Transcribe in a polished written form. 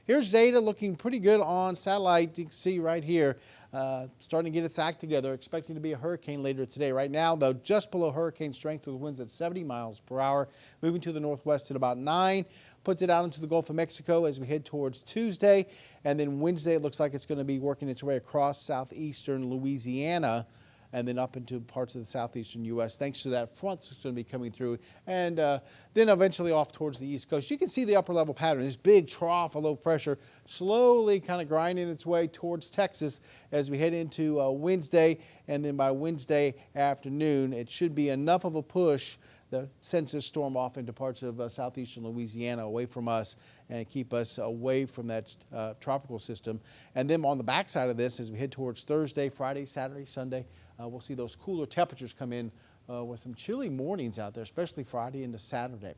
Here's Zeta looking pretty good on satellite. You can see right here, starting to get its act together, expecting to be a hurricane later today. Right now, though, just below hurricane strength with winds at 70 miles per hour, moving to the northwest at about 9. Puts it out into the Gulf of Mexico as we head towards Tuesday. And then Wednesday, it looks like it's going to be working its way across southeastern Louisiana and then up into parts of the southeastern U.S. thanks to that front that's going to be coming through, and then eventually off towards the East Coast. You can see the upper level pattern, this big trough of low pressure slowly kind of grinding its way towards Texas as we head into Wednesday, and then by Wednesday afternoon, it should be enough of a push that sends this storm off into parts of southeastern Louisiana away from us and keep us away from that tropical system. And then on the backside of this, as we head towards Thursday, Friday, Saturday, Sunday, we'll see those cooler temperatures come in with some chilly mornings out there, especially Friday into Saturday.